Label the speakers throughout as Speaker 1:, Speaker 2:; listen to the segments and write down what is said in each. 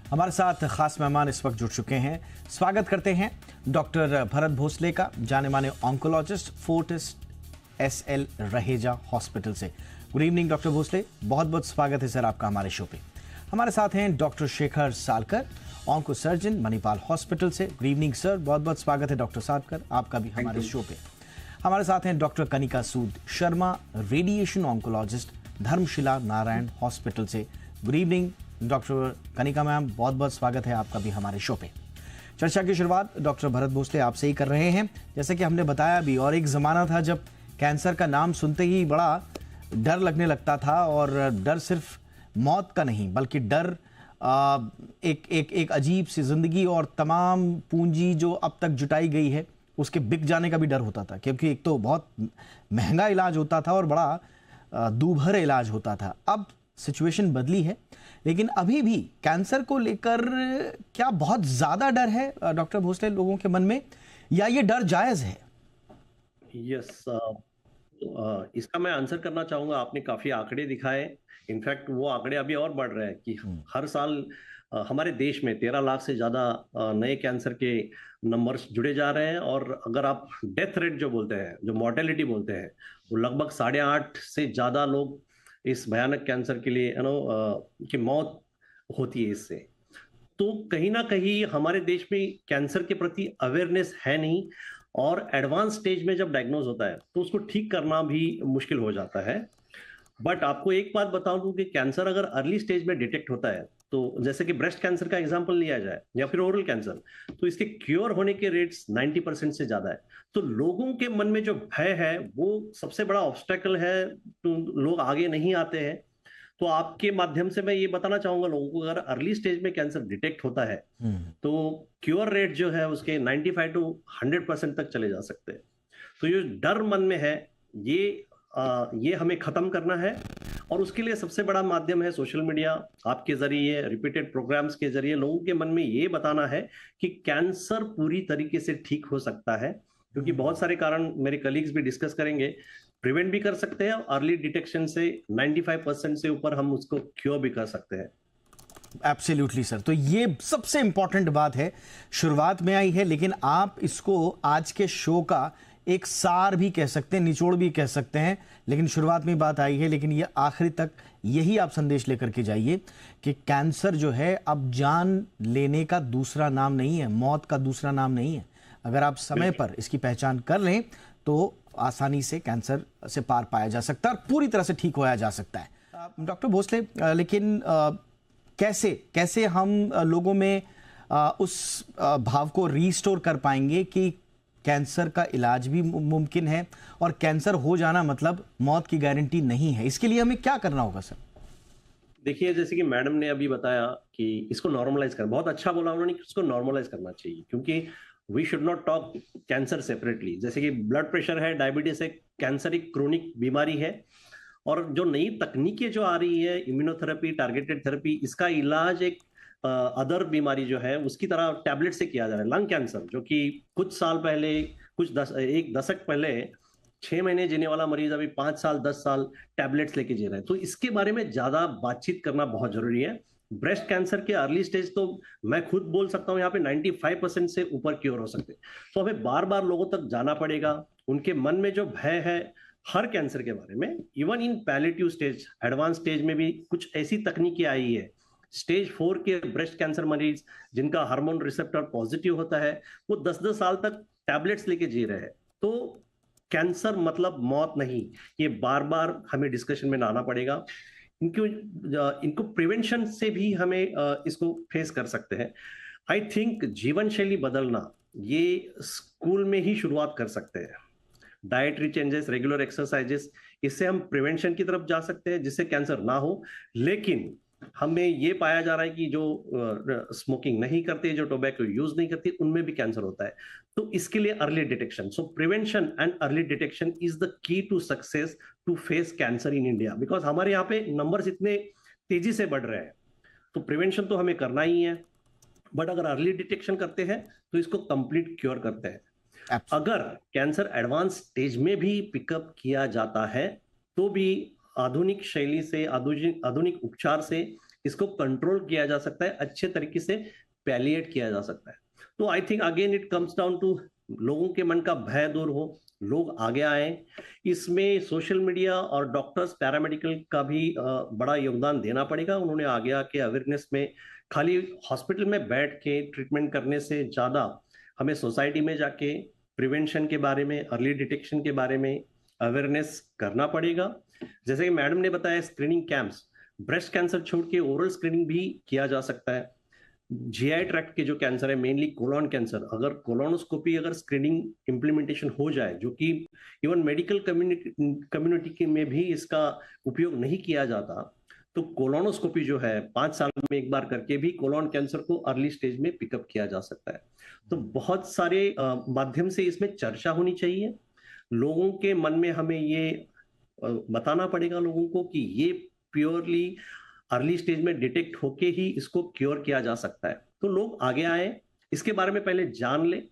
Speaker 1: हमारे साथ खास मेहमान इस वक्त जुड़ चुके हैं। स्वागत करते हैं डॉक्टर भरत भोसले का, जाने माने oncologist, Fortis SL Raheja hospital से। गुड इवनिंग डॉक्टर भोसले, बहुत बहुत स्वागत है सर आपका हमारे शो पे। हमारे साथ हैं doctor Shekhar Salkar, onco surgeon, Manipal hospital से। गुड इवनिंग सर, बहुत बहुत स्वागत है डॉक्टर सालकर आपका भी हमारे शो पे। हमारे साथ हैं doctor Kanika Sood Sharma, radiation oncologist, Dharamshila Narayana hospital से। Good evening doctor Kanika ma'am, बहुत बहुत स्वागत है आपका भी हमारे शो पे। चर्चा की शुरुआत डॉक्टर भरत भोसले आपसे ही कर रहे हैं। जैसे कि हमने बताया भी, और एक ज़माना था जब कैंसर का नाम सुनते ही बड़ा डर लगने लगता था, और डर सिर्फ मौत का नहीं बल्कि डर एक अजीब सी जिंदगी और तमाम पूंजी जो अब तक जुटाई गई है उसके बिक जाने का भी डर होता था, क्योंकि एक तो बहुत महंगा इलाज होता था और बड़ा दूभर इलाज होता था। अब सिचुएशन बदली है, लेकिन अभी भी कैंसर को लेकर क्या बहुत ज्यादा डर है डॉक्टर भोसले लोगों के मन में, या ये डर जायज है?
Speaker 2: यस, इसका मैं आंसर करना चाहूंगा। आपने काफी आंकड़े दिखाए, इनफैक्ट वो आंकड़े अभी और बढ़ रहे हैं कि हर साल हमारे देश में 13 लाख से ज्यादा नए कैंसर के नंबर्स जुड़े जा रहे हैं। और अगर आप डेथ रेट जो बोलते हैं, जो मॉर्टेलिटी बोलते हैं, वो लगभग 8.5 से ज्यादा लोग इस भयानक कैंसर के लिए की मौत होती है इससे। तो कहीं ना कहीं हमारे देश में कैंसर के प्रति अवेयरनेस है नहीं, और एडवांस स्टेज में जब डायग्नोज होता है तो उसको ठीक करना भी मुश्किल हो जाता है। बट आपको एक बात बता दूं कि कैंसर अगर अर्ली स्टेज में डिटेक्ट होता है, तो जैसे कि ब्रेस्ट कैंसर का एग्जांपल लिया जाए या फिर ओरल कैंसर, तो इसके क्योर होने के रेट्स 90% से ज्यादा है। तो लोगों के मन में जो भय है वो सबसे बड़ा ऑब्स्टेकल है, तो लोग आगे नहीं आते हैं। तो आपके माध्यम से मैं ये बताना चाहूंगा लोगों को, अगर अर्ली स्टेज में कैंसर डिटेक्ट होता है तो क्योर रेट जो है उसके 95 टू 100% तक चले जा सकते हैं। तो ये डर मन में है, ये हमें खत्म करना है, और उसके लिए सबसे बड़ा माध्यम है सोशल मीडिया। आपके जरिए, रिपीटेड प्रोग्राम्स के जरिए लोगों के मन में ये बताना है कि कैंसर पूरी तरीके से ठीक हो सकता है, क्योंकि बहुत सारे कारण मेरे कलीग्स भी डिस्कस करेंगे। प्रिवेंट भी कर सकते हैं, अर्ली डिटेक्शन से 95% से ऊपर हम उसको क्योर भी कर सकते हैं।
Speaker 1: एब्सोल्युटली सर, तो ये सबसे इंपॉर्टेंट बात है, शुरुआत में आई है, लेकिन आप इसको आज के शो का एक सार भी कह सकते हैं, निचोड़ भी कह सकते हैं। लेकिन शुरुआत में बात आई है, लेकिन ये आखिरी तक यही आप संदेश लेकर के जाइए कि कैंसर जो है अब जान लेने का दूसरा नाम नहीं है, मौत का दूसरा नाम नहीं है। अगर आप समय पर इसकी पहचान कर लें तो आसानी से कैंसर से पार पाया जा सकता है और पूरी तरह से ठीक होया जा सकता है। डॉक्टर भोसले, लेकिन कैसे कैसे हम लोगों में उस भाव को रीस्टोर कर पाएंगे कि कैंसर का इलाज भी मुमकिन है और कैंसर हो जाना मतलब मौत की गारंटी नहीं है? इसके लिए हमें क्या करना होगा सर?
Speaker 2: देखिए, जैसे कि मैडम ने अभी बताया कि इसको नॉर्मलाइज कर, बहुत अच्छा बोला उन्होंने कि इसको नॉर्मलाइज करना चाहिए, क्योंकि we should not talk cancer separately. जैसे कि ब्लड प्रेशर है, डायबिटीज है, कैंसर एक क्रोनिक बीमारी है, और जो नई तकनीकें जो आ रही है, इम्यूनोथेरेपी, टारगेटेड थेरेपी, इसका इलाज एक अदर बीमारी जो है उसकी तरह टैबलेट से किया जा रहा है। लंग कैंसर, जो कि कुछ साल पहले, एक दशक पहले 6 महीने जीने वाला मरीज अभी 5 साल 10 साल टैबलेट्स लेके जी रहे हैं। तो इसके बारे में ज्यादा बातचीत करना बहुत जरूरी है। ब्रेस्ट कैंसर के अर्ली स्टेज तो मैं खुद बोल सकता हूं यहाँ पे 95% से ऊपर क्योर हो सकते हैं। तो हमें बार बार लोगों तक जाना पड़ेगा, उनके मन में जो भय है हर कैंसर के बारे में, even in palliative stage, advance stage में भी कुछ ऐसी तकनीकें आई है। स्टेज 4 के ब्रेस्ट कैंसर मरीज जिनका हार्मोन रिसेप्टर पॉजिटिव होता है, वो 10-10 साल तक टैबलेट्स लेके जी रहे हैं। तो कैंसर मतलब मौत नहीं, ये बार बार हमें डिस्कशन में लाना पड़ेगा। इनको प्रिवेंशन से भी हमें इसको फेस कर सकते हैं। आई थिंक जीवन शैली बदलना, ये स्कूल में ही शुरुआत कर सकते हैं। डाइटरी चेंजेस, रेगुलर एक्सरसाइजेस, इससे हम प्रिवेंशन की तरफ जा सकते हैं जिससे कैंसर ना हो। लेकिन हमें ये पाया जा रहा है कि जो स्मोकिंग नहीं करते, जो टोबैको यूज नहीं करते, उनमें भी कैंसर होता है। तो इसके लिए early detection, so prevention and early detection is the key to success to face cancer in India, because हमारे यहाँ पे नंबर्स इतने तेजी से बढ़ रहे हैं। तो प्रिवेंशन तो हमें करना ही है, बट अगर अर्ली डिटेक्शन करते हैं तो इसको कंप्लीट क्योर करते हैं। अगर कैंसर एडवांस स्टेज में भी पिकअप किया जाता है तो भी आधुनिक शैली से, आधुनिक उपचार से इसको कंट्रोल किया जा सकता है, अच्छे तरीके से पैलिएट किया जा सकता है। तो I think again it comes down to लोगों के मन का भय दूर हो, लोग आगे आए। इसमें सोशल मीडिया और डॉक्टर्स पैरामेडिकल का भी बड़ा योगदान देना पड़ेगा। उन्होंने आगे आके अवेयरनेस में, खाली हॉस्पिटल में बैठ के ट्रीटमेंट करने से ज्यादा हमें सोसाइटी में जाके प्रिवेंशन के बारे में, अर्ली डिटेक्शन के बारे में अवेयरनेस करना पड़ेगा। जैसे कि मैडम ने बताया, स्क्रीनिंग कैंप्स, ब्रेस्ट कैंसर छोड़ के ओरल स्क्रीनिंग भी किया जा सकता है। जीआई ट्रैक्ट के जो कैंसर है, मेनली कोलोन कैंसर, अगर कोलोनोस्कोपी अगर स्क्रीनिंग इम्प्लीमेंटेशन हो जाए, जो कि इवन मेडिकल कम्युनिटी में भी इसका उपयोग नहीं किया जाता, तो कोलोनोस्कोपी जो है 5 साल में एक बार करके भी कोलोन कैंसर को अर्ली स्टेज में पिकअप किया जा सकता है। तो बहुत सारे माध्यम से इसमें चर्चा होनी चाहिए। लोगों के मन में हमें ये बताना पड़ेगा लोगों को कि ये प्योरली अर्ली स्टेज में डिटेक्ट होके ही इसको क्योर किया जा सकता है। तो लोग आगे आए, इसके बारे में पहले जान ले,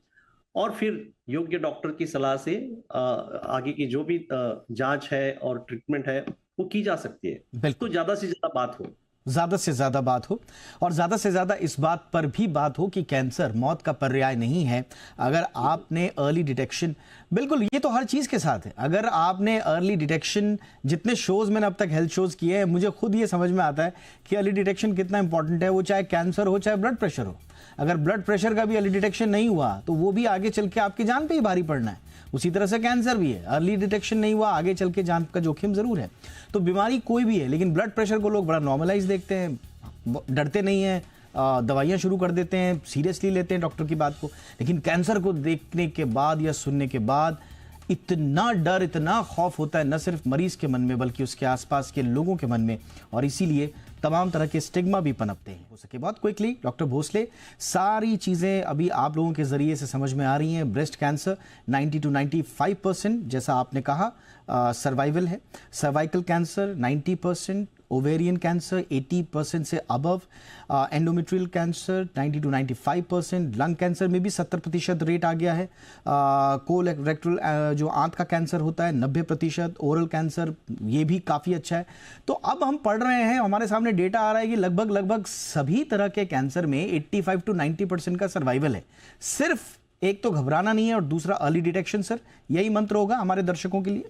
Speaker 2: और फिर योग्य डॉक्टर की सलाह से आगे की जो भी जांच है और ट्रीटमेंट है वो की जा सकती है।
Speaker 1: बिल्कुल,
Speaker 2: तो ज्यादा से ज्यादा बात हो,
Speaker 1: ज्यादा से ज्यादा बात हो, और ज्यादा से ज्यादा इस बात पर भी बात हो कि कैंसर मौत का पर्याय नहीं है अगर आपने अर्ली डिटेक्शन, बिल्कुल ये तो हर चीज के साथ है, अगर आपने अर्ली डिटेक्शन, जितने शोज मैंने अब तक हेल्थ शोज किए हैं, मुझे खुद ये समझ में आता है कि अर्ली डिटेक्शन कितना इंपॉर्टेंट है। वो चाहे कैंसर हो चाहे ब्लड प्रेशर हो, अगर ब्लड प्रेशर का भी अर्ली डिटेक्शन नहीं हुआ तो वो भी आगे चल के आपकी जान पे ही भारी पड़ना है। उसी तरह से कैंसर भी है, अर्ली डिटेक्शन नहीं हुआ, आगे चल के जान का जोखिम जरूर है। तो बीमारी कोई भी है, लेकिन ब्लड प्रेशर को लोग बड़ा नॉर्मलाइज देखते हैं, डरते नहीं हैं, दवाइयां शुरू कर देते हैं, सीरियसली लेते हैं डॉक्टर की बात को। लेकिन कैंसर को देखने के बाद या सुनने के बाद इतना डर, इतना खौफ होता है, न सिर्फ मरीज के मन में बल्कि उसके आसपास के लोगों के मन में, और इसीलिए तमाम तरह के स्टिग्मा भी पनपते हैं। हो सके बहुत क्विकली डॉक्टर भोसले, सारी चीज़ें अभी आप लोगों के ज़रिए से समझ में आ रही हैं। ब्रेस्ट कैंसर 90 to 95% जैसा आपने कहा सर्वाइवल है, सर्वाइकल कैंसर 90%, ओवेरियन कैंसर 80% से above, endometrial cancer 90 to 95%, lung cancer में भी 70% रेट आ गया है, कोलोरेक्टल जो आंत का कैंसर होता है 90%, ओरल कैंसर ये भी काफ़ी अच्छा है। तो अब हम पढ़ रहे हैं, हमारे सामने डेटा आ रहा है कि लगभग सभी तरह के कैंसर में 85 to 90% का सर्वाइवल है। सिर्फ एक तो घबराना नहीं है और दूसरा अर्ली डिटेक्शन। सर, यही मंत्र होगा हमारे दर्शकों के लिए?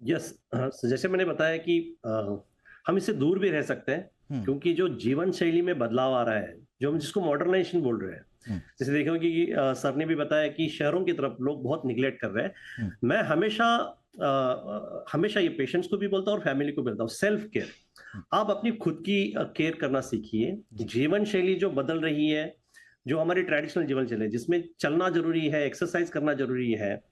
Speaker 2: यस, जैसे मैंने बताया कि हम इससे दूर भी रह सकते हैं, क्योंकि जो जीवन शैली में बदलाव आ रहा है, जो हम जिसको मॉडर्नाइजेशन बोल रहे हैं, जैसे देखो कि सर ने भी बताया कि शहरों की तरफ लोग बहुत निग्लेक्ट कर रहे हैं। मैं हमेशा ये पेशेंट्स को भी बोलता हूँ और फैमिली को बोलता हूँ, सेल्फ केयर। आप अपनी खुद की केयर करना सीखिए। जीवन शैली जो बदल रही है, जो हमारी ट्रेडिशनल जीवन शैली है, जिसमें चलना जरूरी है, एक्सरसाइज करना जरूरी है,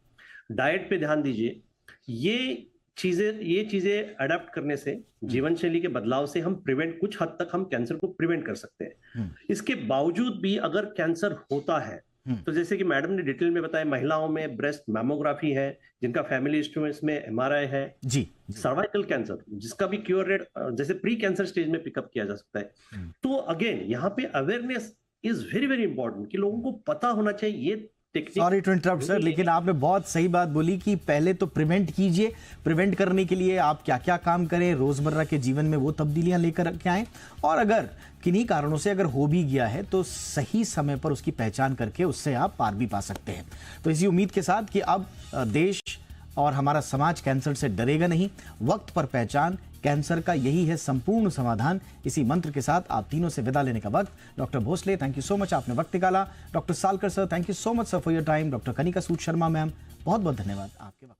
Speaker 2: डाइट पे ध्यान दीजिए। ये चीजें अडेप्ट करने से, जीवन शैली के बदलाव से हम कुछ हद तक हम कैंसर को प्रिवेंट कर सकते हैं। इसके बावजूद भी अगर कैंसर होता है, तो जैसे कि मैडम ने डिटेल में बताया, महिलाओं में ब्रेस्ट मैमोग्राफी है, जिनका फैमिली हिस्ट्री में एमआरआई है, जी, सर्वाइकल कैंसर जिसका भी क्योर रेट जैसे प्री कैंसर स्टेज में पिकअप किया जा सकता है। तो अगेन यहाँ पे awareness is very very important, कि लोगों को पता होना चाहिए ये।
Speaker 1: सॉरी टू इंटरप्ट सर, लेकिन आपने बहुत सही बात बोली कि पहले तो प्रिवेंट कीजिए। प्रिवेंट करने के लिए आप क्या क्या काम करें, रोजमर्रा के जीवन में वो तब्दीलियां लेकर के आएं, और अगर किन्हीं कारणों से अगर हो भी गया है तो सही समय पर उसकी पहचान करके उससे आप पार भी पा सकते हैं। तो इसी उम्मीद के साथ कि अब देश और हमारा समाज कैंसर से डरेगा नहीं। वक्त पर पहचान, कैंसर का यही है संपूर्ण समाधान। इसी मंत्र के साथ आप तीनों से विदा लेने का वक्त। Doctor Bhosale, thank you so much, आपने वक्त निकाला। Doctor Salkar sir, thank you so much sir for your time. Doctor Kanika Sood Sharma ma'am, बहुत बहुत धन्यवाद आपके वक्त।